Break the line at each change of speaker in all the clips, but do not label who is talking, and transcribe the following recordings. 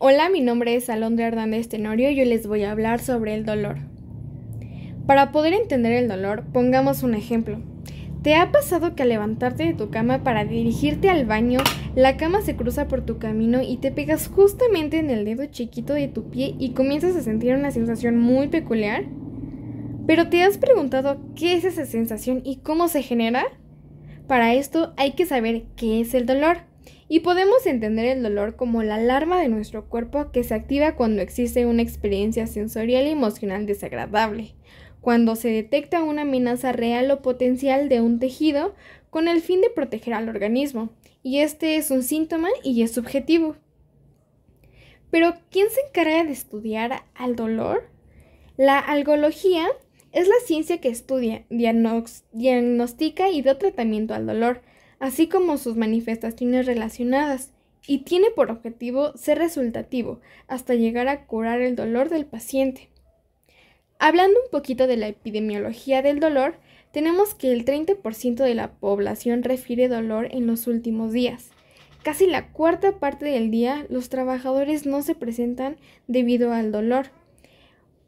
Hola, mi nombre es Alondra Hernández Tenorio y hoy les voy a hablar sobre el dolor. Para poder entender el dolor, pongamos un ejemplo. ¿Te ha pasado que al levantarte de tu cama para dirigirte al baño, la cama se cruza por tu camino y te pegas justamente en el dedo chiquito de tu pie y comienzas a sentir una sensación muy peculiar? ¿Pero te has preguntado qué es esa sensación y cómo se genera? Para esto hay que saber qué es el dolor. Y podemos entender el dolor como la alarma de nuestro cuerpo que se activa cuando existe una experiencia sensorial y emocional desagradable, cuando se detecta una amenaza real o potencial de un tejido con el fin de proteger al organismo, y este es un síntoma y es subjetivo. Pero, ¿quién se encarga de estudiar al dolor? La algología es la ciencia que estudia, diagnostica y da tratamiento al dolor, así como sus manifestaciones relacionadas, y tiene por objetivo ser resultativo hasta llegar a curar el dolor del paciente. Hablando un poquito de la epidemiología del dolor, tenemos que el 30% de la población refiere dolor en los últimos días. Casi la cuarta parte del día los trabajadores no se presentan debido al dolor.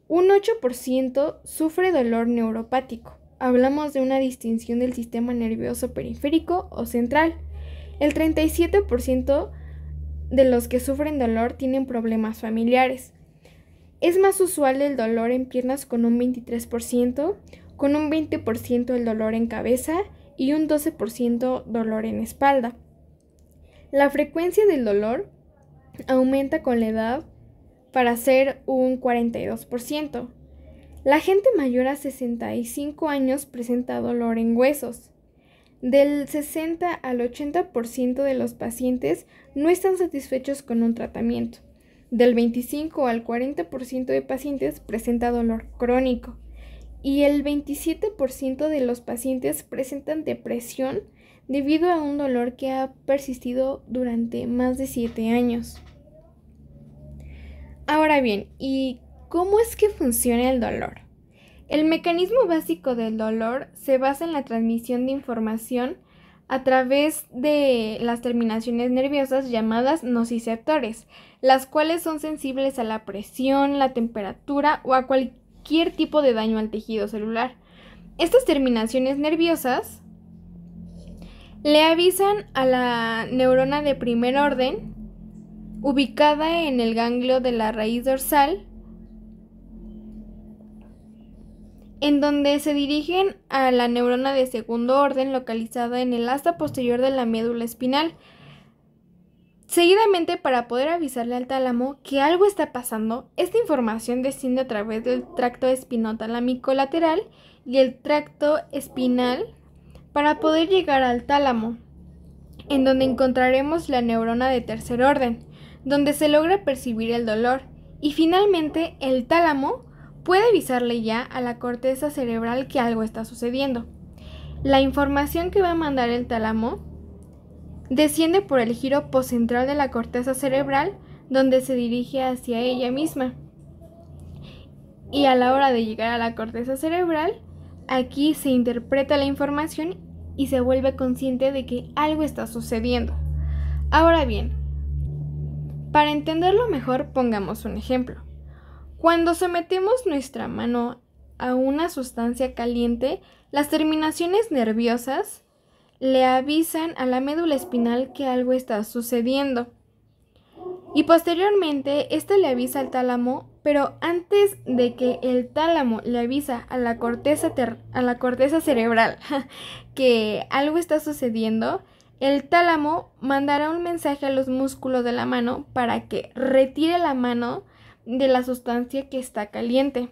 Un 8% sufre dolor neuropático. Hablamos de una distinción del sistema nervioso periférico o central. El 37% de los que sufren dolor tienen problemas familiares. Es más usual el dolor en piernas con un 23%, con un 20% el dolor en cabeza y un 12% dolor en espalda. La frecuencia del dolor aumenta con la edad para ser un 42%. La gente mayor a 65 años presenta dolor en huesos. Del 60 al 80% de los pacientes no están satisfechos con un tratamiento. Del 25 al 40% de pacientes presenta dolor crónico. Y el 27% de los pacientes presentan depresión debido a un dolor que ha persistido durante más de 7 años. Ahora bien, ¿y cómo es que funciona el dolor? El mecanismo básico del dolor se basa en la transmisión de información a través de las terminaciones nerviosas llamadas nociceptores, las cuales son sensibles a la presión, la temperatura o a cualquier tipo de daño al tejido celular. Estas terminaciones nerviosas le avisan a la neurona de primer orden, ubicada en el ganglio de la raíz dorsal, en donde se dirigen a la neurona de segundo orden localizada en el asta posterior de la médula espinal. Seguidamente, para poder avisarle al tálamo que algo está pasando, esta información desciende a través del tracto espinotalámico lateral y el tracto espinal para poder llegar al tálamo, en donde encontraremos la neurona de tercer orden, donde se logra percibir el dolor, y finalmente el tálamo puede avisarle ya a la corteza cerebral que algo está sucediendo. La información que va a mandar el tálamo desciende por el giro poscentral de la corteza cerebral, donde se dirige hacia ella misma. Y a la hora de llegar a la corteza cerebral, aquí se interpreta la información y se vuelve consciente de que algo está sucediendo. Ahora bien, para entenderlo mejor, pongamos un ejemplo. Cuando sometemos nuestra mano a una sustancia caliente, las terminaciones nerviosas le avisan a la médula espinal que algo está sucediendo. Y posteriormente, este le avisa al tálamo, pero antes de que el tálamo le avisa a la corteza cerebral que algo está sucediendo, el tálamo mandará un mensaje a los músculos de la mano para que retire la mano de la sustancia que está caliente,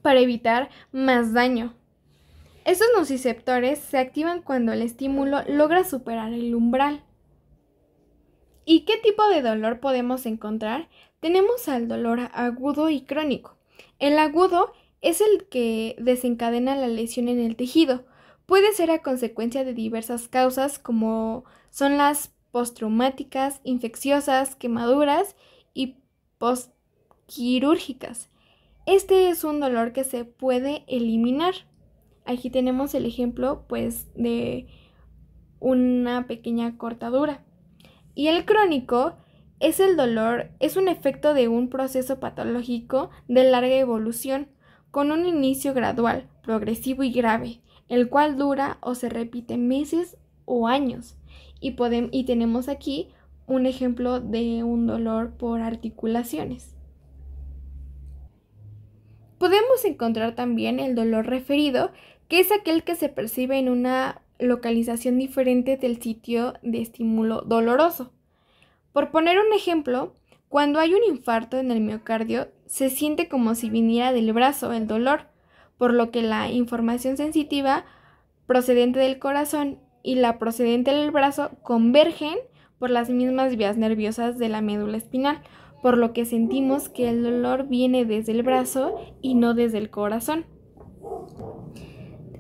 para evitar más daño. Estos nociceptores se activan cuando el estímulo logra superar el umbral. ¿Y qué tipo de dolor podemos encontrar? Tenemos al dolor agudo y crónico. El agudo es el que desencadena la lesión en el tejido. Puede ser a consecuencia de diversas causas como son las postraumáticas, infecciosas, quemaduras y postquirúrgicas. Este es un dolor que se puede eliminar. Aquí tenemos el ejemplo de una pequeña cortadura. Y el crónico El dolor es un efecto de un proceso patológico de larga evolución, con un inicio gradual, progresivo y grave, el cual dura o se repite meses o años. Y tenemos aquí un ejemplo de un dolor por articulaciones. Podemos encontrar también el dolor referido, que es aquel que se percibe en una localización diferente del sitio de estímulo doloroso. Por poner un ejemplo, cuando hay un infarto en el miocardio, se siente como si viniera del brazo el dolor, por lo que la información sensitiva procedente del corazón y la procedente del brazo convergen por las mismas vías nerviosas de la médula espinal, por lo que sentimos que el dolor viene desde el brazo y no desde el corazón.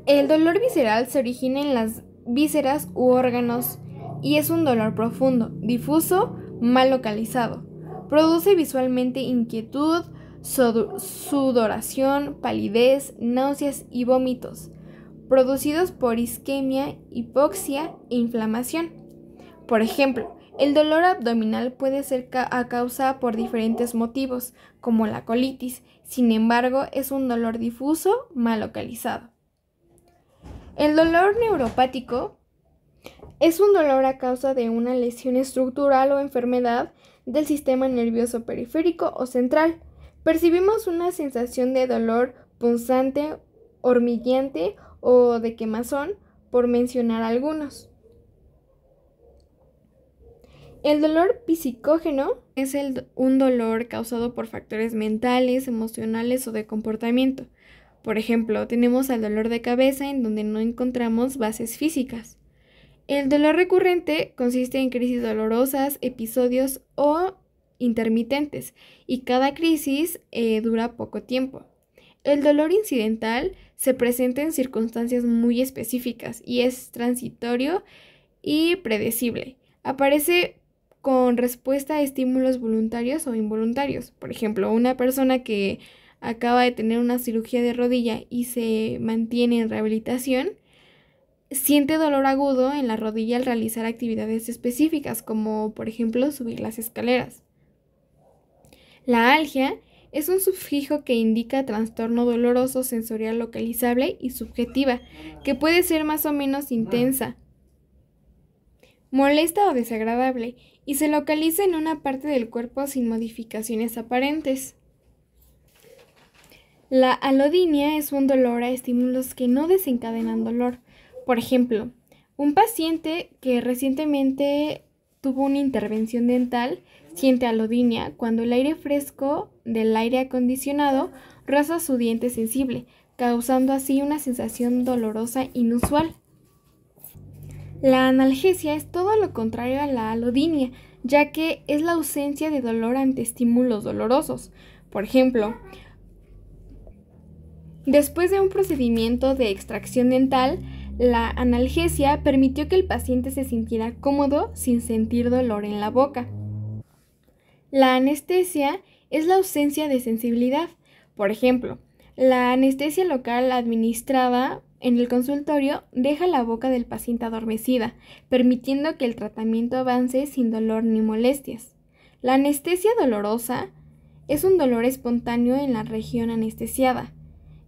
El dolor visceral se origina en las vísceras u órganos y es un dolor profundo, difuso, mal localizado. Produce visualmente inquietud, sudoración, palidez, náuseas y vómitos, producidos por isquemia, hipoxia e inflamación. Por ejemplo, el dolor abdominal puede ser a causa por diferentes motivos, como la colitis. Sin embargo, es un dolor difuso, mal localizado. El dolor neuropático es un dolor a causa de una lesión estructural o enfermedad del sistema nervioso periférico o central. Percibimos una sensación de dolor punzante, hormigueante o de quemazón, por mencionar algunos. El dolor psicógeno es un dolor causado por factores mentales, emocionales o de comportamiento. Por ejemplo, tenemos el dolor de cabeza en donde no encontramos bases físicas. El dolor recurrente consiste en crisis dolorosas, episodios o intermitentes, y cada crisis dura poco tiempo. El dolor incidental se presenta en circunstancias muy específicas y es transitorio y predecible. Aparece con respuesta a estímulos voluntarios o involuntarios. Por ejemplo, una persona que acaba de tener una cirugía de rodilla y se mantiene en rehabilitación, siente dolor agudo en la rodilla al realizar actividades específicas, como por ejemplo subir las escaleras. La algia es un sufijo que indica trastorno doloroso sensorial localizable y subjetiva, que puede ser más o menos intensa, molesta o desagradable, y se localiza en una parte del cuerpo sin modificaciones aparentes. La alodinia es un dolor a estímulos que no desencadenan dolor. Por ejemplo, un paciente que recientemente tuvo una intervención dental siente alodinia cuando el aire fresco del aire acondicionado roza su diente sensible, causando así una sensación dolorosa inusual. La analgesia es todo lo contrario a la alodinia, ya que es la ausencia de dolor ante estímulos dolorosos. Por ejemplo, después de un procedimiento de extracción dental, la analgesia permitió que el paciente se sintiera cómodo sin sentir dolor en la boca. La anestesia es la ausencia de sensibilidad. Por ejemplo, la anestesia local administrada en el consultorio deja la boca del paciente adormecida, permitiendo que el tratamiento avance sin dolor ni molestias. La anestesia dolorosa es un dolor espontáneo en la región anestesiada,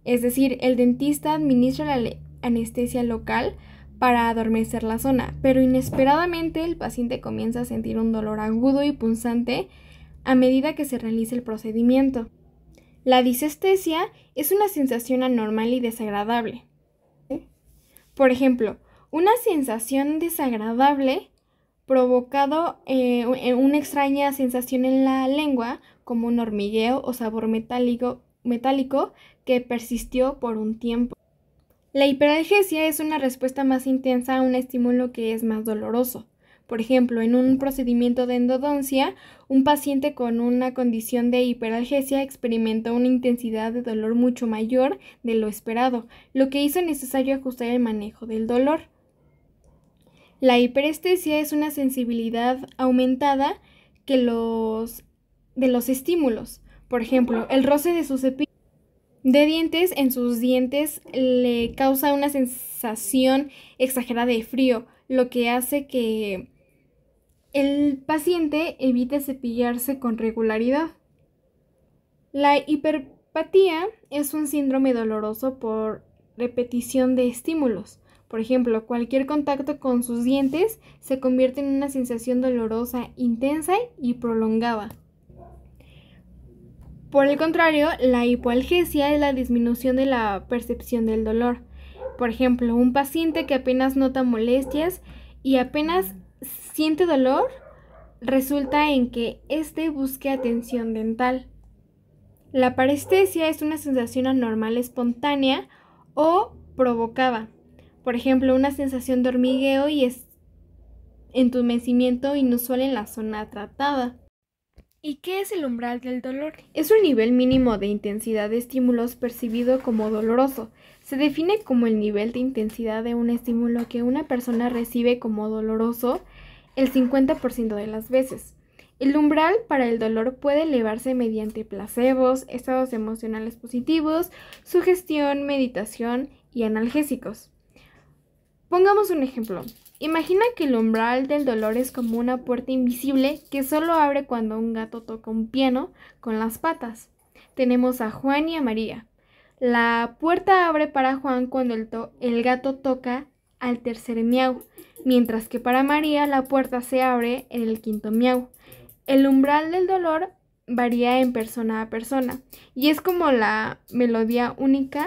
es decir, el dentista administra la anestesia local para adormecer la zona, pero inesperadamente el paciente comienza a sentir un dolor agudo y punzante a medida que se realiza el procedimiento. La disestesia es una sensación anormal y desagradable. Por ejemplo, una sensación desagradable provocado una extraña sensación en la lengua, como un hormigueo o sabor metálico que persistió por un tiempo. La hiperalgesia es una respuesta más intensa a un estímulo que es más doloroso. Por ejemplo, en un procedimiento de endodoncia, un paciente con una condición de hiperalgesia experimentó una intensidad de dolor mucho mayor de lo esperado, lo que hizo necesario ajustar el manejo del dolor. La hiperestesia es una sensibilidad aumentada de los estímulos. Por ejemplo, el roce de su cepillo de dientes en sus dientes le causa una sensación exagerada de frío, lo que hace que el paciente evita cepillarse con regularidad. La hiperpatía es un síndrome doloroso por repetición de estímulos. Por ejemplo, cualquier contacto con sus dientes se convierte en una sensación dolorosa, intensa y prolongada. Por el contrario, la hipoalgesia es la disminución de la percepción del dolor. Por ejemplo, un paciente que apenas nota molestias y apenas siente dolor, resulta en que éste busque atención dental. La parestesia es una sensación anormal espontánea o provocada. Por ejemplo, una sensación de hormigueo y entumecimiento inusual en la zona tratada. ¿Y qué es el umbral del dolor? Es un nivel mínimo de intensidad de estímulos percibido como doloroso. Se define como el nivel de intensidad de un estímulo que una persona recibe como doloroso el 50% de las veces. El umbral para el dolor puede elevarse mediante placebos, estados emocionales positivos, sugestión, meditación y analgésicos. Pongamos un ejemplo. Imagina que el umbral del dolor es como una puerta invisible que solo abre cuando un gato toca un piano con las patas. Tenemos a Juan y a María. La puerta abre para Juan cuando el gato toca al tercer miau, mientras que para María la puerta se abre en el quinto miau. El umbral del dolor varía en persona a persona y es como la melodía única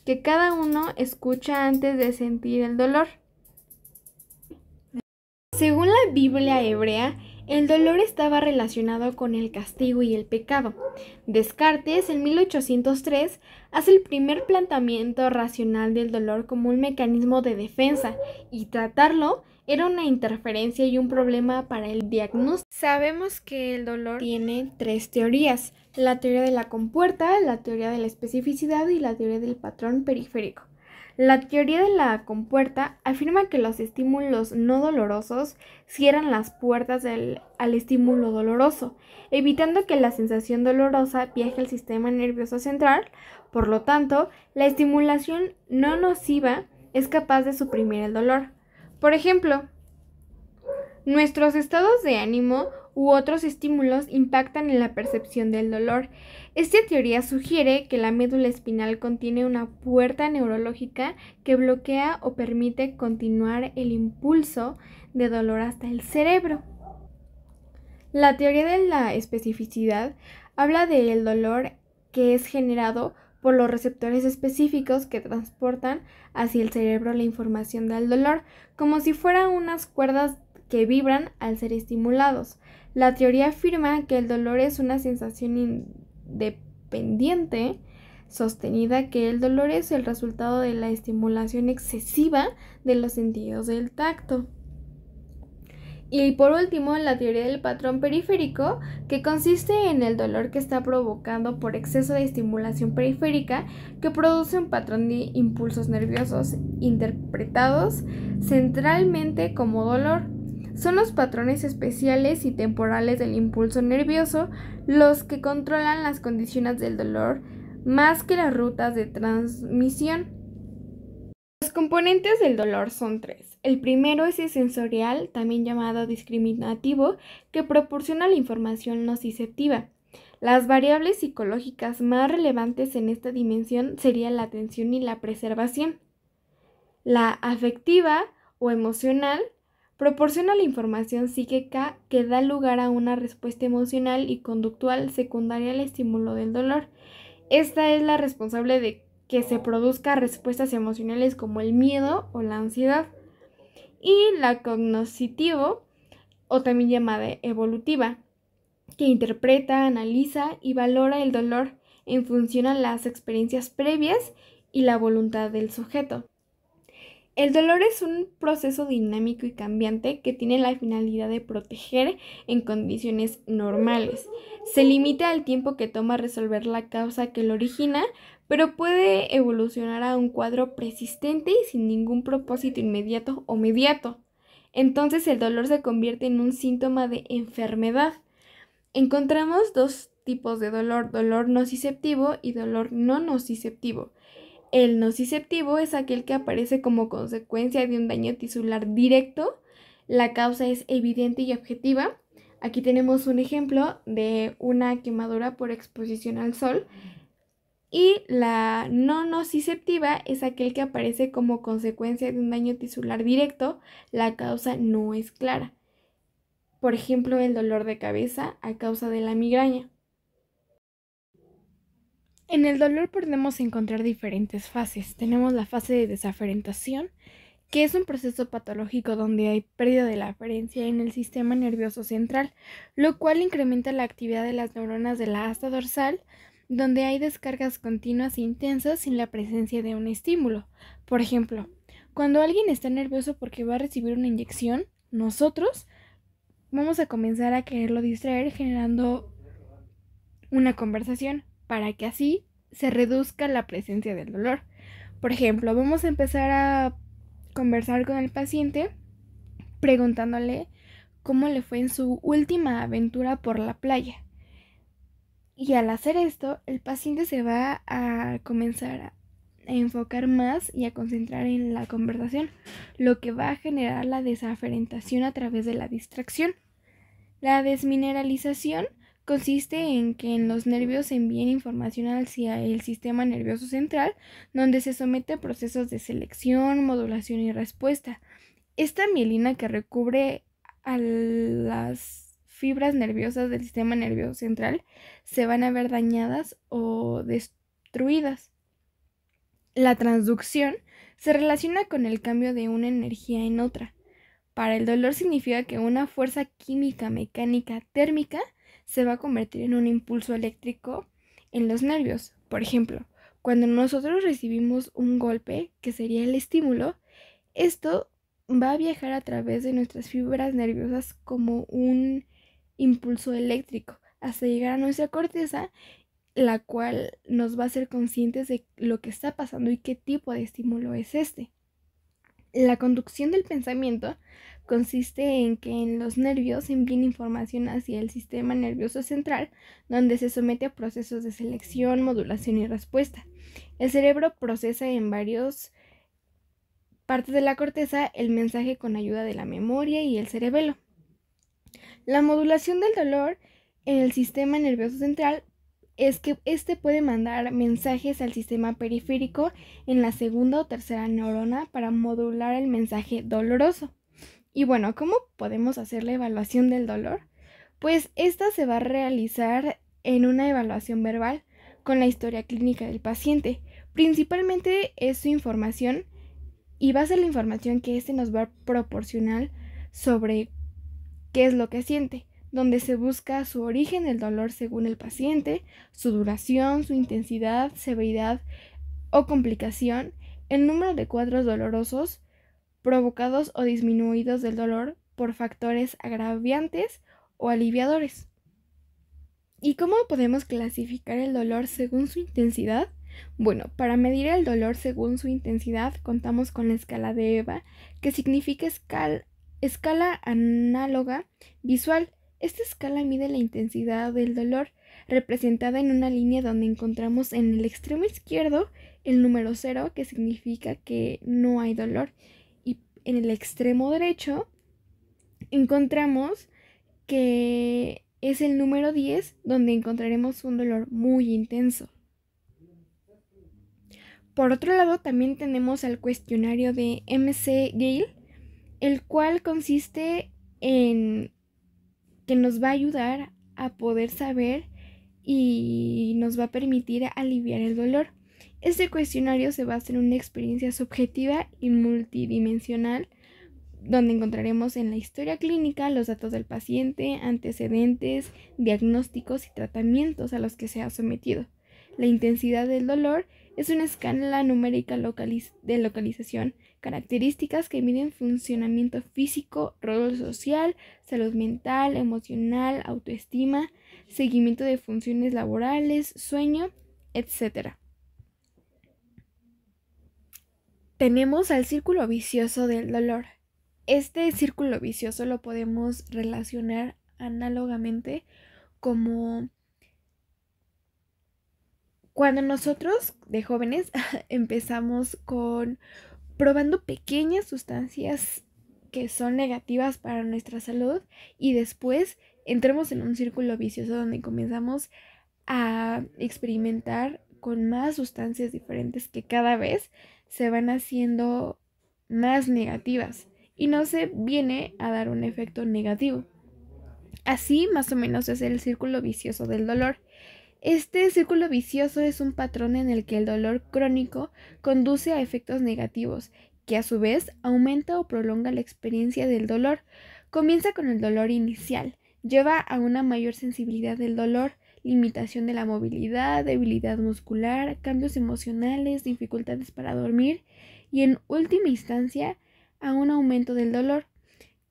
que cada uno escucha antes de sentir el dolor. Según la Biblia hebrea, el dolor estaba relacionado con el castigo y el pecado. Descartes, en 1803, hace el primer planteamiento racional del dolor como un mecanismo de defensa, y tratarlo era una interferencia y un problema para el diagnóstico. Sabemos que el dolor tiene 3 teorías: la teoría de la compuerta, la teoría de la especificidad y la teoría del patrón periférico. La teoría de la compuerta afirma que los estímulos no dolorosos cierran las puertas al estímulo doloroso, evitando que la sensación dolorosa viaje al sistema nervioso central. Por lo tanto, la estimulación no nociva es capaz de suprimir el dolor. Por ejemplo, nuestros estados de ánimo u otros estímulos impactan en la percepción del dolor. Esta teoría sugiere que la médula espinal contiene una puerta neurológica que bloquea o permite continuar el impulso de dolor hasta el cerebro. La teoría de la especificidad habla del dolor que es generado por los receptores específicos que transportan hacia el cerebro la información del dolor, como si fueran unas cuerdas que vibran al ser estimulados. La teoría afirma que el dolor es una sensación independiente, sostenida, que el dolor es el resultado de la estimulación excesiva de los sentidos del tacto. Y por último, la teoría del patrón periférico, que consiste en el dolor que está provocado por exceso de estimulación periférica, que produce un patrón de impulsos nerviosos interpretados centralmente como dolor. Son los patrones especiales y temporales del impulso nervioso los que controlan las condiciones del dolor más que las rutas de transmisión. Los componentes del dolor son 3. El primero es el sensorial, también llamado discriminativo, que proporciona la información nociceptiva. Las variables psicológicas más relevantes en esta dimensión serían la atención y la preservación. La afectiva o emocional proporciona la información psíquica que da lugar a una respuesta emocional y conductual secundaria al estímulo del dolor. Esta es la responsable de que se produzcan respuestas emocionales como el miedo o la ansiedad. Y la cognoscitivo, o también llamada evolutiva, que interpreta, analiza y valora el dolor en función a las experiencias previas y la voluntad del sujeto. El dolor es un proceso dinámico y cambiante que tiene la finalidad de proteger en condiciones normales. Se limita al tiempo que toma resolver la causa que lo origina, pero puede evolucionar a un cuadro persistente y sin ningún propósito inmediato o mediato. Entonces el dolor se convierte en un síntoma de enfermedad. Encontramos 2 tipos de dolor: dolor nociceptivo y dolor no nociceptivo. El nociceptivo es aquel que aparece como consecuencia de un daño tisular directo La causa es evidente y objetiva. Aquí tenemos un ejemplo de una quemadura por exposición al sol. Y la no nociceptiva es aquel que aparece como consecuencia de un daño tisular directo. La causa no es clara. Por ejemplo, el dolor de cabeza a causa de la migraña. En el dolor podemos encontrar diferentes fases. Tenemos la fase de desaferentación, que es un proceso patológico donde hay pérdida de la aferencia en el sistema nervioso central, lo cual incrementa la actividad de las neuronas de la asta dorsal, donde hay descargas continuas e intensas sin la presencia de un estímulo. Por ejemplo, cuando alguien está nervioso porque va a recibir una inyección, nosotros vamos a comenzar a quererlo distraer generando una conversación para que así se reduzca la presencia del dolor. Por ejemplo, vamos a empezar a conversar con el paciente preguntándole cómo le fue en su última aventura por la playa. Y al hacer esto, el paciente se va a comenzar a enfocar más y a concentrar en la conversación, lo que va a generar la desaferentación a través de la distracción. La desmineralización consiste en que en los nervios se envíen información hacia el sistema nervioso central, donde se somete a procesos de selección, modulación y respuesta. Esta mielina que recubre a las fibras nerviosas del sistema nervioso central se van a ver dañadas o destruidas. La transducción se relaciona con el cambio de una energía en otra. Para el dolor significa que una fuerza química, mecánica, térmica se va a convertir en un impulso eléctrico en los nervios. Por ejemplo, cuando nosotros recibimos un golpe, que sería el estímulo, esto va a viajar a través de nuestras fibras nerviosas como un impulso eléctrico hasta llegar a nuestra corteza, la cual nos va a hacer conscientes de lo que está pasando y qué tipo de estímulo es este. La conducción del pensamiento consiste en que en los nervios se envíen información hacia el sistema nervioso central, donde se somete a procesos de selección, modulación y respuesta. El cerebro procesa en varias partes de la corteza el mensaje con ayuda de la memoria y el cerebelo. La modulación del dolor en el sistema nervioso central es que este puede mandar mensajes al sistema periférico en la segunda o tercera neurona para modular el mensaje doloroso. Y bueno, ¿cómo podemos hacer la evaluación del dolor? Pues esta se va a realizar en una evaluación verbal con la historia clínica del paciente. Principalmente es su información y va a ser la información que nos va a proporcionar sobre qué es lo que siente, donde se busca su origen del dolor según el paciente, su duración, su intensidad, severidad o complicación, el número de cuadros dolorosos provocados o disminuidos del dolor por factores agravantes o aliviadores. ¿Y cómo podemos clasificar el dolor según su intensidad? Bueno, para medir el dolor según su intensidad contamos con la escala de EVA, que significa escala análoga visual. Esta escala mide la intensidad del dolor, representada en una línea donde encontramos en el extremo izquierdo el número 0, que significa que no hay dolor, y en el extremo derecho encontramos que es el número 10, donde encontraremos un dolor muy intenso. Por otro lado, también tenemos el cuestionario de MC-Gale, el cual consiste en que nos va a ayudar a poder saber y nos va a permitir aliviar el dolor. Este cuestionario se basa en una experiencia subjetiva y multidimensional, donde encontraremos en la historia clínica los datos del paciente, antecedentes, diagnósticos y tratamientos a los que se ha sometido. La intensidad del dolor es una escala numérica de localización, características que miden funcionamiento físico, rol social, salud mental, emocional, autoestima, seguimiento de funciones laborales, sueño, etc. Tenemos al círculo vicioso del dolor. Este círculo vicioso lo podemos relacionar análogamente como cuando nosotros de jóvenes empezamos con probando pequeñas sustancias que son negativas para nuestra salud y después entremos en un círculo vicioso donde comenzamos a experimentar con más sustancias diferentes que cada vez se van haciendo más negativas y no se viene a dar un efecto negativo. Así más o menos es el círculo vicioso del dolor. Este círculo vicioso es un patrón en el que el dolor crónico conduce a efectos negativos, que a su vez aumenta o prolonga la experiencia del dolor. Comienza con el dolor inicial, lleva a una mayor sensibilidad del dolor, limitación de la movilidad, debilidad muscular, cambios emocionales, dificultades para dormir y en última instancia a un aumento del dolor,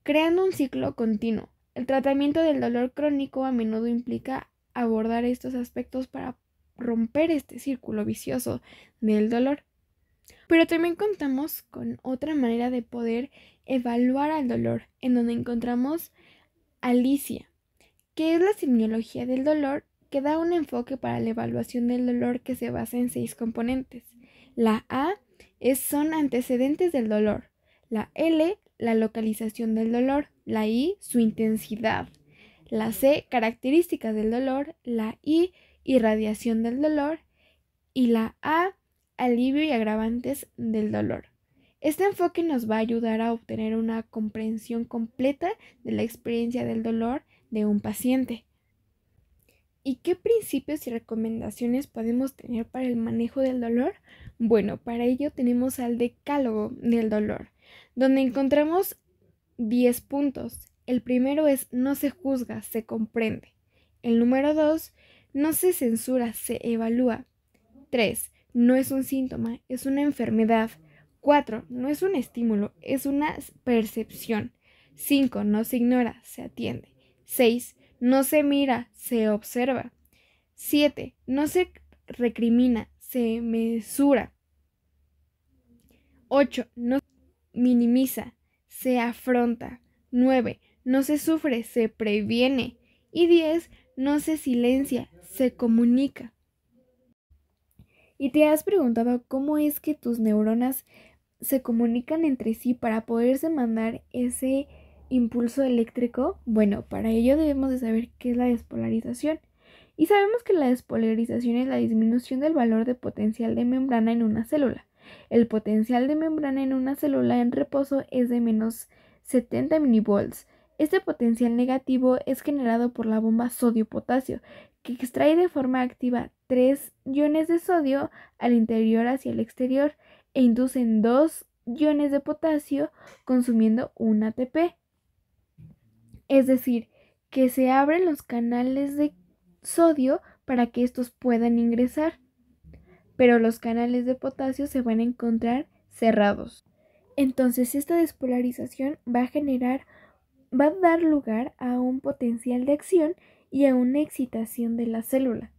creando un ciclo continuo. El tratamiento del dolor crónico a menudo implica abordar estos aspectos para romper este círculo vicioso del dolor. Pero también contamos con otra manera de poder evaluar al dolor, en donde encontramos Alicia, que es la semiología del dolor, que da un enfoque para la evaluación del dolor que se basa en 6 componentes. La A son antecedentes del dolor, la L, la localización del dolor, la I, su intensidad, la C, características del dolor, la I, irradiación del dolor y la A, alivio y agravantes del dolor. Este enfoque nos va a ayudar a obtener una comprensión completa de la experiencia del dolor de un paciente. ¿Y qué principios y recomendaciones podemos tener para el manejo del dolor? Bueno, para ello tenemos al decálogo del dolor, donde encontramos 10 puntos. El primero es no se juzga, se comprende. El número 2, no se censura, se evalúa. 3, no es un síntoma, es una enfermedad. 4, no es un estímulo, es una percepción. 5, no se ignora, se atiende. 6, no se mira, se observa. 7, no se recrimina, se mesura. 8, no se minimiza, se afronta. 9, no se sufre, se previene. Y 10, no se silencia, se comunica. ¿Y te has preguntado cómo es que tus neuronas se comunican entre sí para poderse mandar ese impulso eléctrico? Bueno, para ello debemos de saber qué es la despolarización. Y sabemos que la despolarización es la disminución del valor de potencial de membrana en una célula. El potencial de membrana en una célula en reposo es de menos 70 milivolts. Este potencial negativo es generado por la bomba sodio-potasio, que extrae de forma activa 3 iones de sodio al interior hacia el exterior e inducen 2 iones de potasio consumiendo un ATP. Es decir, que se abren los canales de sodio para que estos puedan ingresar, pero los canales de potasio se van a encontrar cerrados. Entonces esta despolarización va a dar lugar a un potencial de acción y a una excitación de la célula.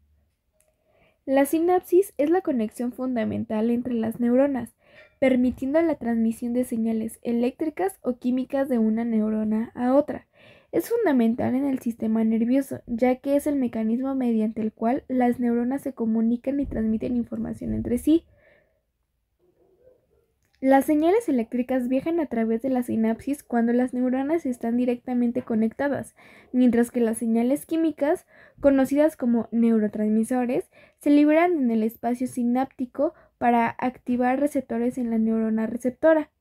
La sinapsis es la conexión fundamental entre las neuronas, permitiendo la transmisión de señales eléctricas o químicas de una neurona a otra. Es fundamental en el sistema nervioso, ya que es el mecanismo mediante el cual las neuronas se comunican y transmiten información entre sí. Las señales eléctricas viajan a través de la sinapsis cuando las neuronas están directamente conectadas, mientras que las señales químicas, conocidas como neurotransmisores, se liberan en el espacio sináptico para activar receptores en la neurona receptora.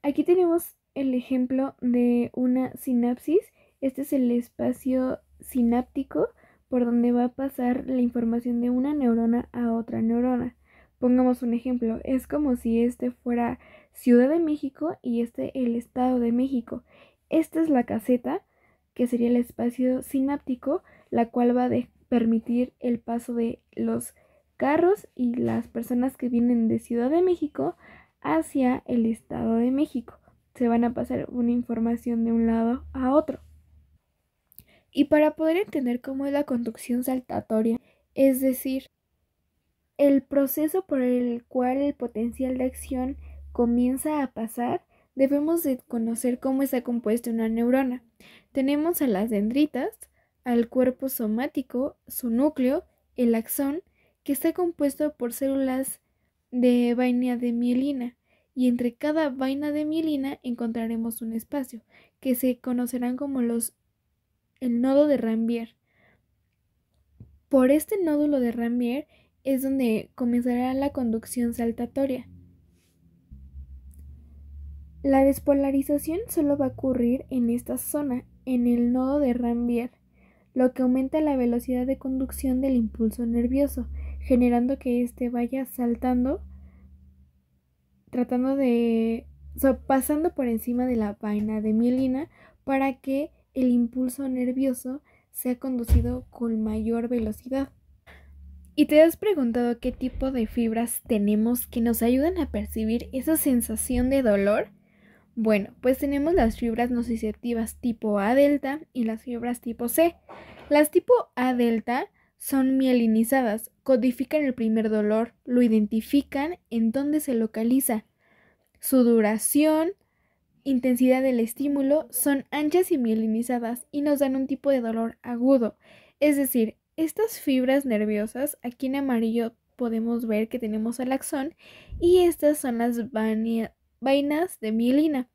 Aquí tenemos el ejemplo de una sinapsis. Este es el espacio sináptico por donde va a pasar la información de una neurona a otra neurona. Pongamos un ejemplo, es como si este fuera Ciudad de México y este el Estado de México. Esta es la caseta, que sería el espacio sináptico, la cual va a permitir el paso de los carros y las personas que vienen de Ciudad de México hacia el Estado de México. Se van a pasar una información de un lado a otro. Y para poder entender cómo es la conducción saltatoria, es decir, el proceso por el cual el potencial de acción comienza a pasar, debemos de conocer cómo está compuesta una neurona. Tenemos a las dendritas, al cuerpo somático, su núcleo, el axón, que está compuesto por células de vaina de mielina, y entre cada vaina de mielina encontraremos un espacio, que se conocerán como el nodo de Ranvier. Por este nódulo de Ranvier es donde comenzará la conducción saltatoria. La despolarización solo va a ocurrir en esta zona, en el nodo de Ranvier, lo que aumenta la velocidad de conducción del impulso nervioso, generando que éste vaya saltando, pasando por encima de la vaina de mielina para que el impulso nervioso sea conducido con mayor velocidad. ¿Y te has preguntado qué tipo de fibras tenemos que nos ayudan a percibir esa sensación de dolor? Bueno, pues tenemos las fibras nociceptivas tipo A delta y las fibras tipo C. Las tipo A delta son mielinizadas, codifican el primer dolor, lo identifican en dónde se localiza. Su duración, intensidad del estímulo son anchas y mielinizadas y nos dan un tipo de dolor agudo. Es decir, estas fibras nerviosas, aquí en amarillo podemos ver que tenemos el axón y estas son las vainas de mielina.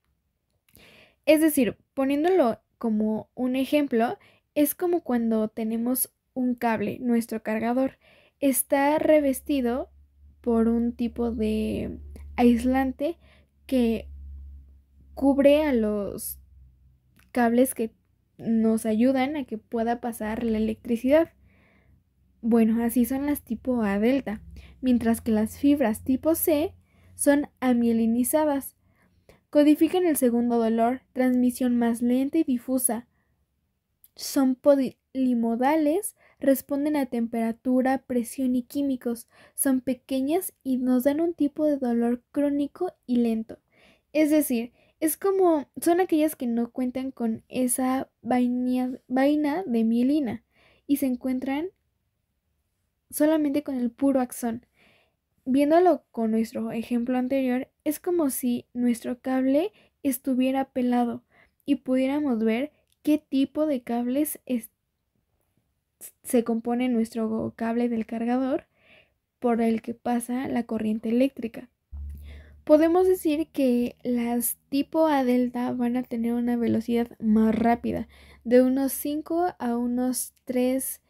Es decir, poniéndolo como un ejemplo, es como cuando tenemos un cable, nuestro cargador está revestido por un tipo de aislante que cubre a los cables que nos ayudan a que pueda pasar la electricidad. Bueno, así son las tipo A delta, mientras que las fibras tipo C son amielinizadas. Codifican el segundo dolor, transmisión más lenta y difusa. Son polimodales, responden a temperatura, presión y químicos. Son pequeñas y nos dan un tipo de dolor crónico y lento. Es decir, son aquellas que no cuentan con esa vaina de mielina y se encuentran solamente con el puro axón. Viéndolo con nuestro ejemplo anterior, es como si nuestro cable estuviera pelado y pudiéramos ver qué tipo de cables se compone nuestro cable del cargador por el que pasa la corriente eléctrica. Podemos decir que las tipo A delta van a tener una velocidad más rápida, de unos 5 a unos 3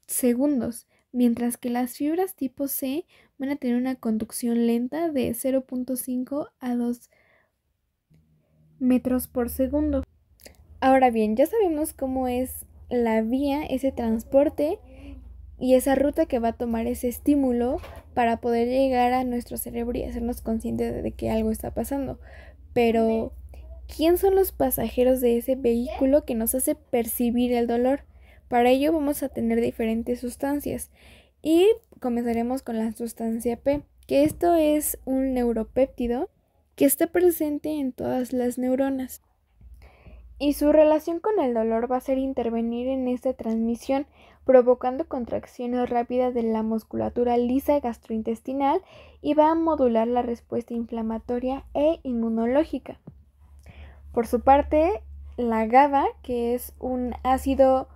segundos, mientras que las fibras tipo C van a tener una conducción lenta de 0.5 a 2 metros por segundo. Ahora bien, ya sabemos cómo es la vía, ese transporte y esa ruta que va a tomar ese estímulo para poder llegar a nuestro cerebro y hacernos conscientes de que algo está pasando. Pero, ¿quién son los pasajeros de ese vehículo que nos hace percibir el dolor? Para ello vamos a tener diferentes sustancias y comenzaremos con la sustancia P, que esto es un neuropéptido que está presente en todas las neuronas. Y su relación con el dolor va a ser intervenir en esta transmisión, provocando contracciones rápidas de la musculatura lisa gastrointestinal y va a modular la respuesta inflamatoria e inmunológica. Por su parte, la GABA, que es un ácido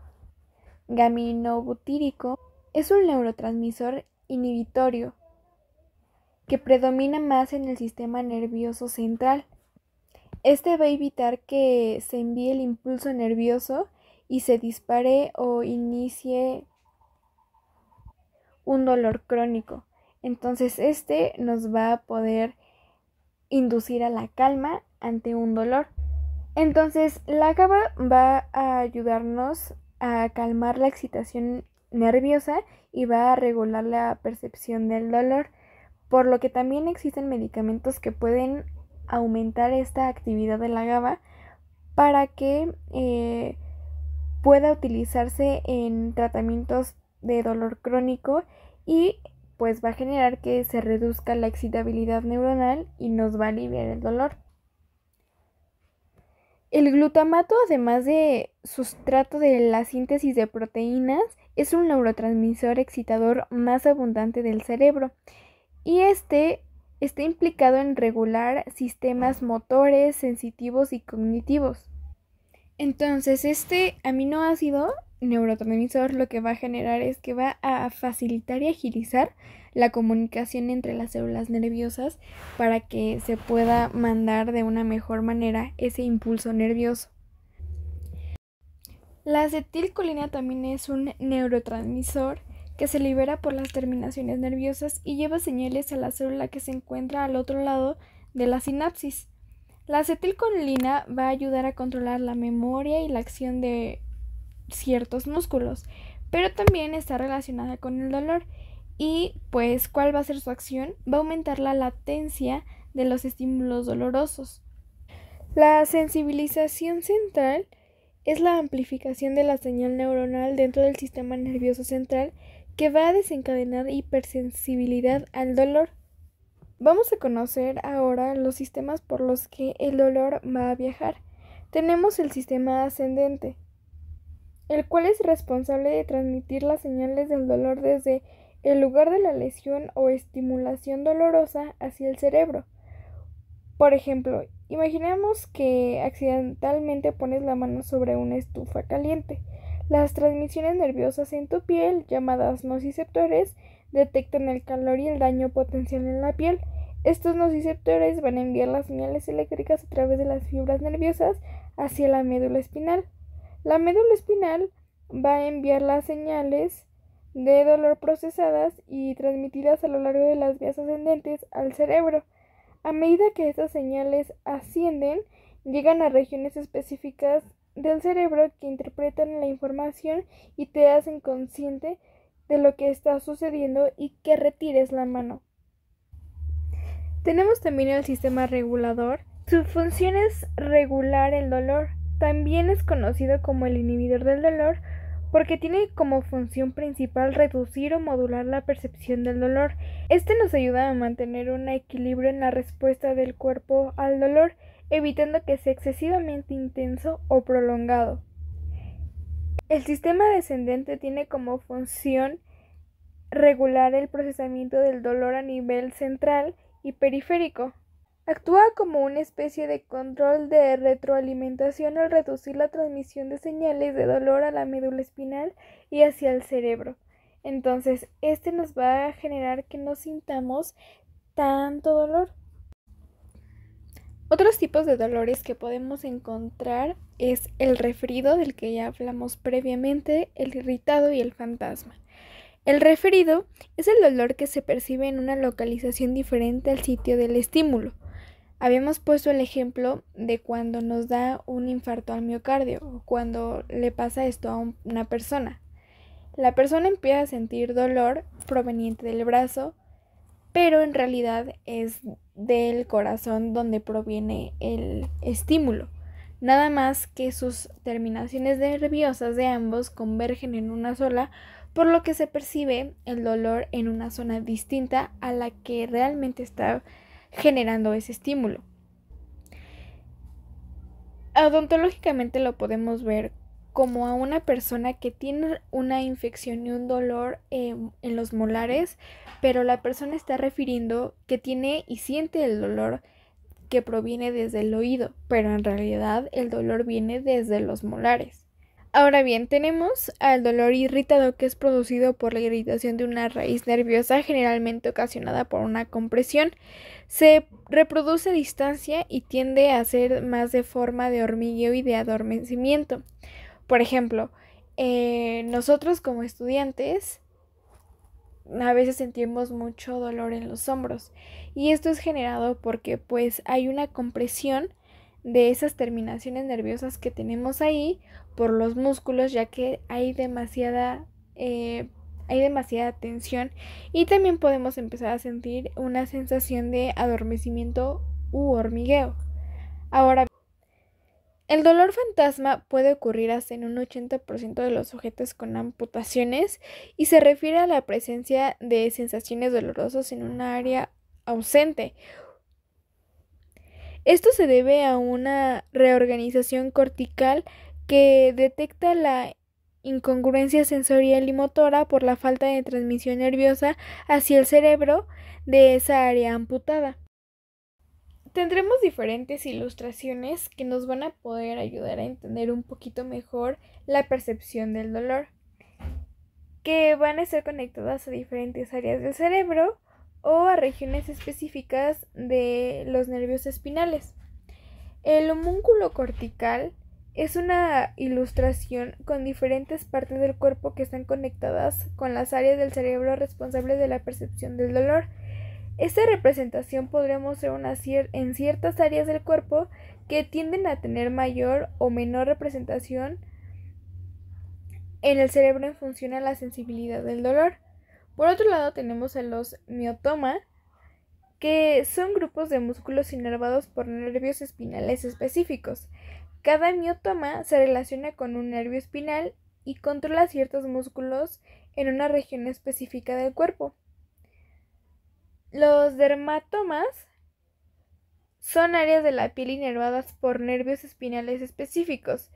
gaminobutírico, es un neurotransmisor inhibitorio que predomina más en el sistema nervioso central. Este va a evitar que se envíe el impulso nervioso y se dispare o inicie un dolor crónico. Entonces este nos va a poder inducir a la calma ante un dolor. Entonces la GABA va a ayudarnos a calmar la excitación nerviosa y va a regular la percepción del dolor, por lo que también existen medicamentos que pueden aumentar esta actividad de la GABA para que pueda utilizarse en tratamientos de dolor crónico y pues va a generar que se reduzca la excitabilidad neuronal y nos va a aliviar el dolor. El glutamato, además de sustrato de la síntesis de proteínas, es un neurotransmisor excitador más abundante del cerebro y está implicado en regular sistemas motores, sensitivos y cognitivos. Entonces, este aminoácido neurotransmisor lo que va a generar es que va a facilitar y agilizar la comunicación entre las células nerviosas para que se pueda mandar de una mejor manera ese impulso nervioso. La acetilcolina también es un neurotransmisor que se libera por las terminaciones nerviosas y lleva señales a la célula que se encuentra al otro lado de la sinapsis. La acetilcolina va a ayudar a controlar la memoria y la acción de ciertos músculos, pero también está relacionada con el dolor. Y pues, ¿cuál va a ser su acción? Va a aumentar la latencia de los estímulos dolorosos. La sensibilización central es la amplificación de la señal neuronal dentro del sistema nervioso central que va a desencadenar hipersensibilidad al dolor. Vamos a conocer ahora los sistemas por los que el dolor va a viajar. Tenemos el sistema ascendente, el cual es responsable de transmitir las señales del dolor desde el lugar de la lesión o estimulación dolorosa hacia el cerebro. Por ejemplo, imaginemos que accidentalmente pones la mano sobre una estufa caliente. Las transmisiones nerviosas en tu piel, llamadas nociceptores, detectan el calor y el daño potencial en la piel. Estos nociceptores van a enviar las señales eléctricas a través de las fibras nerviosas hacia la médula espinal. La médula espinal va a enviar las señales de dolor procesadas y transmitidas a lo largo de las vías ascendentes al cerebro. A medida que estas señales ascienden, llegan a regiones específicas del cerebro que interpretan la información y te hacen consciente de lo que está sucediendo y que retires la mano. Tenemos también el sistema regulador. Su función es regular el dolor. También es conocido como el inhibidor del dolor porque tiene como función principal reducir o modular la percepción del dolor. Este nos ayuda a mantener un equilibrio en la respuesta del cuerpo al dolor, evitando que sea excesivamente intenso o prolongado. El sistema descendente tiene como función regular el procesamiento del dolor a nivel central y periférico. Actúa como una especie de control de retroalimentación al reducir la transmisión de señales de dolor a la médula espinal y hacia el cerebro. Entonces, este nos va a generar que no sintamos tanto dolor. Otros tipos de dolores que podemos encontrar es el referido, del que ya hablamos previamente, el irritado y el fantasma. El referido es el dolor que se percibe en una localización diferente al sitio del estímulo. Habíamos puesto el ejemplo de cuando nos da un infarto al miocardio o cuando le pasa esto a una persona. La persona empieza a sentir dolor proveniente del brazo, pero en realidad es del corazón donde proviene el estímulo. Nada más que sus terminaciones nerviosas de ambos convergen en una sola, por lo que se percibe el dolor en una zona distinta a la que realmente está generando ese estímulo. Odontológicamente lo podemos ver como a una persona que tiene una infección y un dolor en los molares, pero la persona está refiriendo que tiene y siente el dolor que proviene desde el oído, pero en realidad el dolor viene desde los molares. Ahora bien, tenemos al dolor irritado, que es producido por la irritación de una raíz nerviosa, generalmente ocasionada por una compresión. Se reproduce a distancia y tiende a ser más de forma de hormigueo y de adormecimiento. Por ejemplo, nosotros como estudiantes a veces sentimos mucho dolor en los hombros y esto es generado porque pues hay una compresión de esas terminaciones nerviosas que tenemos ahí por los músculos, ya que hay demasiada tensión, y también podemos empezar a sentir una sensación de adormecimiento u hormigueo. Ahora, el dolor fantasma puede ocurrir hasta en un 80% de los sujetos con amputaciones y se refiere a la presencia de sensaciones dolorosas en un área ausente. Esto se debe a una reorganización cortical que detecta la incongruencia sensorial y motora por la falta de transmisión nerviosa hacia el cerebro de esa área amputada. tendremos diferentes ilustraciones que nos van a poder ayudar a entender un poquito mejor la percepción del dolor, que van a estar conectadas a diferentes áreas del cerebro o a regiones específicas de los nervios espinales. El homúnculo cortical es una ilustración con diferentes partes del cuerpo que están conectadas con las áreas del cerebro responsables de la percepción del dolor. Esta representación podríamos ver en ciertas áreas del cuerpo que tienden a tener mayor o menor representación en el cerebro en función a la sensibilidad del dolor. Por otro lado tenemos a los miotoma, que son grupos de músculos inervados por nervios espinales específicos. Cada miotoma se relaciona con un nervio espinal y controla ciertos músculos en una región específica del cuerpo. Los dermatomas son áreas de la piel inervadas por nervios espinales específicos,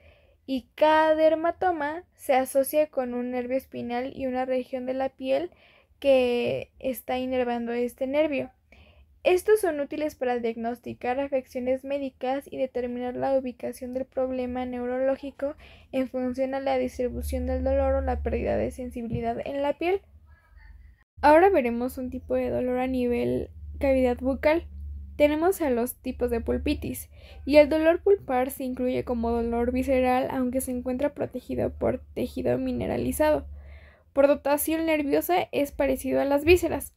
y cada dermatoma se asocia con un nervio espinal y una región de la piel que está inervando este nervio. Estos son útiles para diagnosticar afecciones médicas y determinar la ubicación del problema neurológico en función a la distribución del dolor o la pérdida de sensibilidad en la piel. Ahora veremos un tipo de dolor a nivel cavidad bucal. Tenemos a los tipos de pulpitis, y el dolor pulpar se incluye como dolor visceral, aunque se encuentra protegido por tejido mineralizado. Por dotación nerviosa es parecido a las vísceras.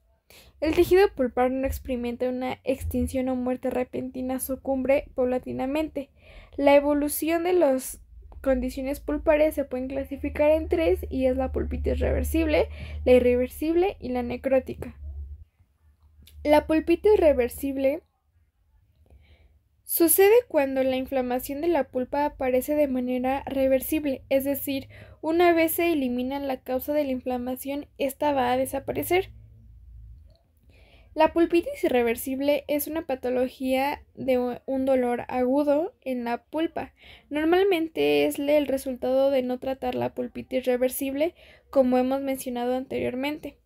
El tejido pulpar no experimenta una extinción o muerte repentina, sucumbe paulatinamente. La evolución de las condiciones pulpares se pueden clasificar en tres, y es la pulpitis reversible, la irreversible y la necrótica. La pulpitis reversible sucede cuando la inflamación de la pulpa aparece de manera reversible, es decir, una vez se elimina la causa de la inflamación, esta va a desaparecer. La pulpitis irreversible es una patología de un dolor agudo en la pulpa. Normalmente es el resultado de no tratar la pulpitis reversible, como hemos mencionado anteriormente.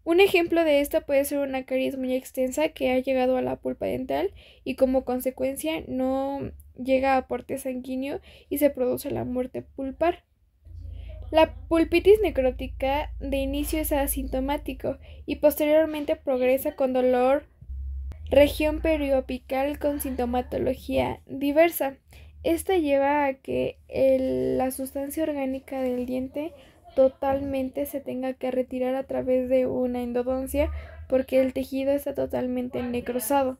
Un ejemplo de esto puede ser una caries muy extensa que ha llegado a la pulpa dental y como consecuencia no llega a aporte sanguíneo y se produce la muerte pulpar. La pulpitis necrótica de inicio es asintomático y posteriormente progresa con dolor región perioapical con sintomatología diversa. Esta lleva a que la sustancia orgánica del diente totalmente se tenga que retirar a través de una endodoncia porque el tejido está totalmente necrosado.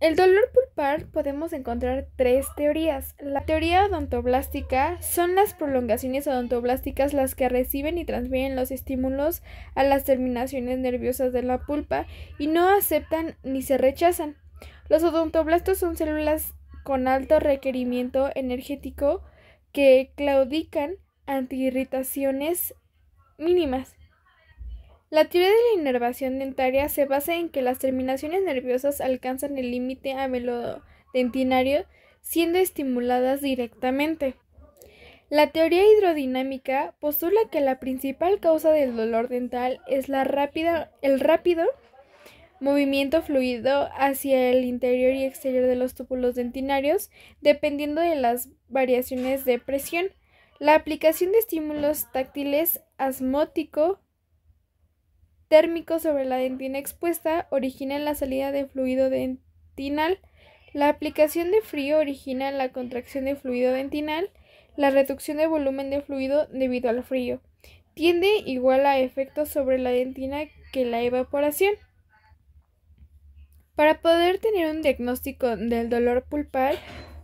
El dolor pulpar podemos encontrar tres teorías. La teoría odontoblástica son las prolongaciones odontoblásticas las que reciben y transfieren los estímulos a las terminaciones nerviosas de la pulpa y no aceptan ni se rechazan. Los odontoblastos son células con alto requerimiento energético que claudican ante irritaciones mínimas. La teoría de la inervación dentaria se basa en que las terminaciones nerviosas alcanzan el límite amelodentinario siendo estimuladas directamente. La teoría hidrodinámica postula que la principal causa del dolor dental es el rápido movimiento fluido hacia el interior y exterior de los túbulos dentinarios, dependiendo de las variaciones de presión. La aplicación de estímulos táctiles térmico sobre la dentina expuesta origina la salida de fluido dentinal. La aplicación de frío origina la contracción de fluido dentinal. La reducción de volumen de fluido debido al frío tiende igual a efectos sobre la dentina que la evaporación. Para poder tener un diagnóstico del dolor pulpar,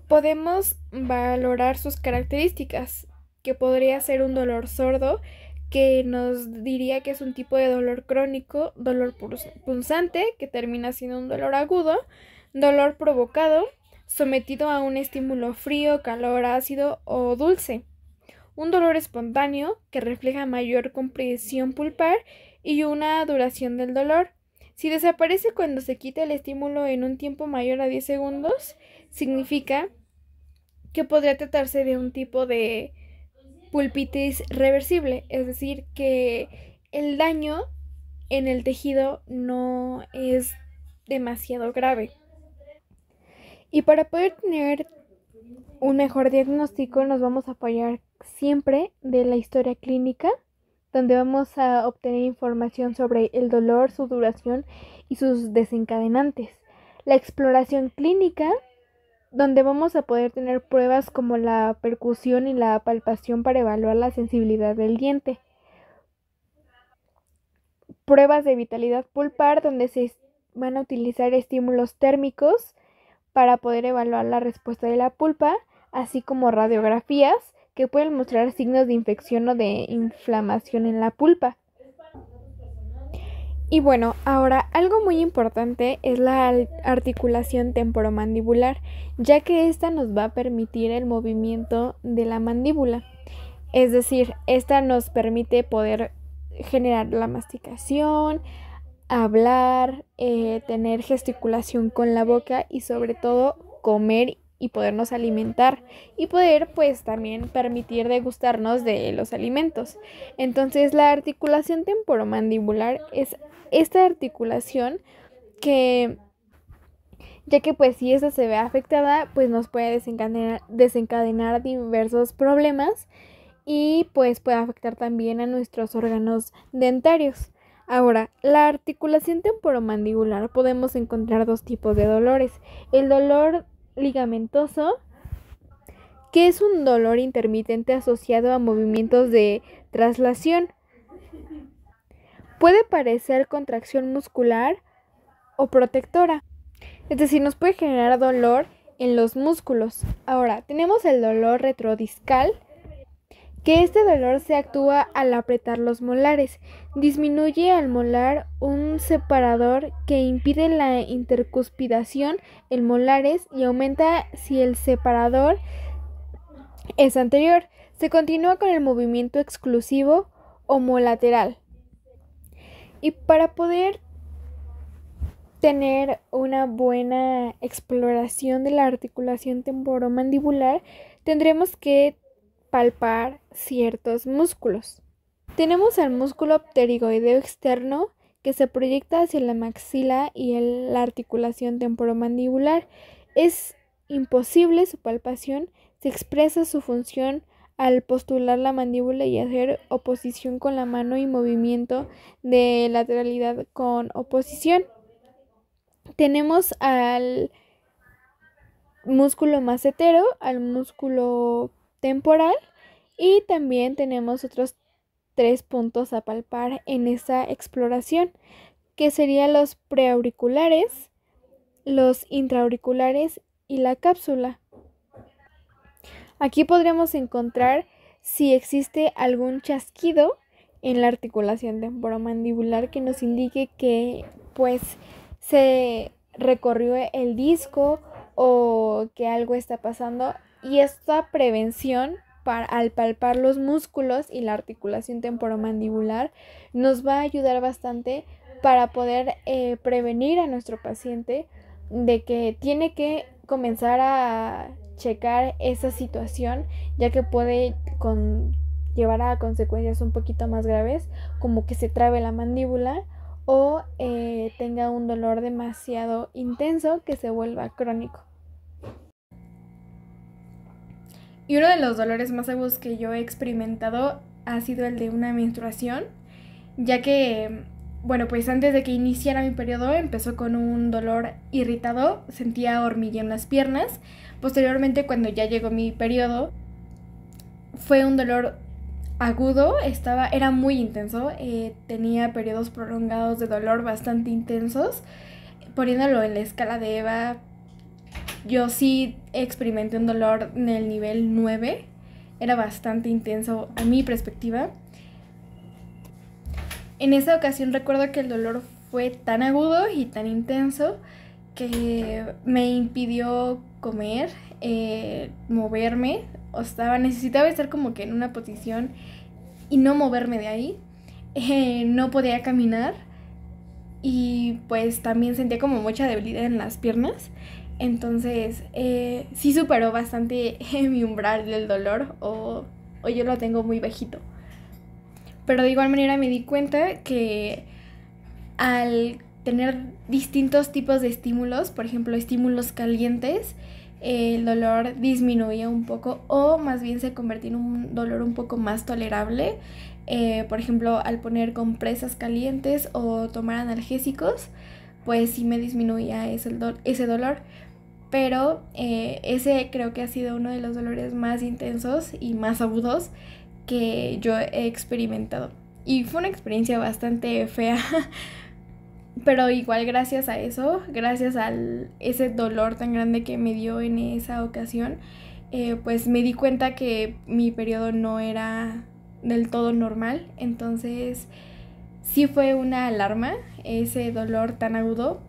podemos valorar sus características, que podría ser un dolor sordo, que nos diría que es un tipo de dolor crónico, dolor punzante, que termina siendo un dolor agudo, dolor provocado, sometido a un estímulo frío, calor, ácido o dulce, un dolor espontáneo, que refleja mayor compresión pulpar y una duración del dolor. Si desaparece cuando se quita el estímulo en un tiempo mayor a 10 segundos, significa que podría tratarse de un tipo de pulpitis reversible, es decir, que el daño en el tejido no es demasiado grave. Y para poder tener un mejor diagnóstico nos vamos a apoyar siempre de la historia clínica, donde vamos a obtener información sobre el dolor, su duración y sus desencadenantes. La exploración clínica, donde vamos a poder tener pruebas como la percusión y la palpación para evaluar la sensibilidad del diente. Pruebas de vitalidad pulpar, donde se van a utilizar estímulos térmicos para poder evaluar la respuesta de la pulpa, así como radiografías que pueden mostrar signos de infección o de inflamación en la pulpa. Y bueno, ahora algo muy importante es la articulación temporomandibular, ya que esta nos va a permitir el movimiento de la mandíbula. Es decir, esta nos permite poder generar la masticación, hablar, tener gesticulación con la boca y sobre todo comer y podernos alimentar y poder pues también permitir degustarnos de los alimentos. Entonces la articulación temporomandibular es esta articulación que, ya que pues si esta se ve afectada, pues nos puede desencadenar diversos problemas y pues puede afectar también a nuestros órganos dentarios. Ahora, la articulación temporomandibular podemos encontrar dos tipos de dolores. El dolor ligamentoso, que es un dolor intermitente asociado a movimientos de traslación. Puede parecer contracción muscular o protectora, es decir, nos puede generar dolor en los músculos. Ahora, tenemos el dolor retrodiscal, que este dolor se actúa al apretar los molares. Disminuye al molar un separador que impide la intercuspidación en molares y aumenta si el separador es anterior. Se continúa con el movimiento exclusivo homolateral. Y para poder tener una buena exploración de la articulación temporomandibular, tendremos que palpar ciertos músculos. Tenemos al músculo pterigoideo externo, que se proyecta hacia la maxila y la articulación temporomandibular. Es imposible su palpación, se expresa su función al postular la mandíbula y hacer oposición con la mano y movimiento de lateralidad con oposición. Tenemos al músculo macetero, al músculo temporal y también tenemos otros 3 puntos a palpar en esta exploración, que serían los preauriculares, los intraauriculares y la cápsula. Aquí podremos encontrar si existe algún chasquido en la articulación temporomandibular que nos indique que pues se recorrió el disco o que algo está pasando, y esta prevención al palpar los músculos y la articulación temporomandibular nos va a ayudar bastante para poder prevenir a nuestro paciente de que tiene que comenzar a checar esa situación, ya que puede llevar a consecuencias un poquito más graves, como que se trabe la mandíbula o tenga un dolor demasiado intenso que se vuelva crónico. Y uno de los dolores más agudos que yo he experimentado ha sido el de una menstruación, ya que, bueno, pues antes de que iniciara mi periodo empezó con un dolor irritado, sentía hormigueo en las piernas. Posteriormente, cuando ya llegó mi periodo, fue un dolor agudo, era muy intenso, tenía periodos prolongados de dolor bastante intensos. Poniéndolo en la escala de Eva, yo sí experimenté un dolor en el nivel 9, era bastante intenso a mi perspectiva. En esa ocasión recuerdo que el dolor fue tan agudo y tan intenso que me impidió comer, moverme, necesitaba estar como que en una posición y no moverme de ahí. No podía caminar y pues también sentía como mucha debilidad en las piernas. Entonces sí superó bastante mi umbral del dolor, o yo lo tengo muy bajito. Pero de igual manera me di cuenta que al tener distintos tipos de estímulos, por ejemplo, estímulos calientes, el dolor disminuía un poco o más bien se convertía en un dolor un poco más tolerable. Por ejemplo, al poner compresas calientes o tomar analgésicos, pues sí me disminuía ese dolor. Pero ese creo que ha sido uno de los dolores más intensos y más agudos que yo he experimentado. Y fue una experiencia bastante fea. Pero igual gracias a eso, gracias a ese dolor tan grande que me dio en esa ocasión, pues me di cuenta que mi periodo no era del todo normal. Entonces sí fue una alarma ese dolor tan agudo,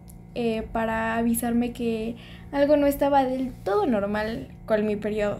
para avisarme que algo no estaba del todo normal con mi periodo.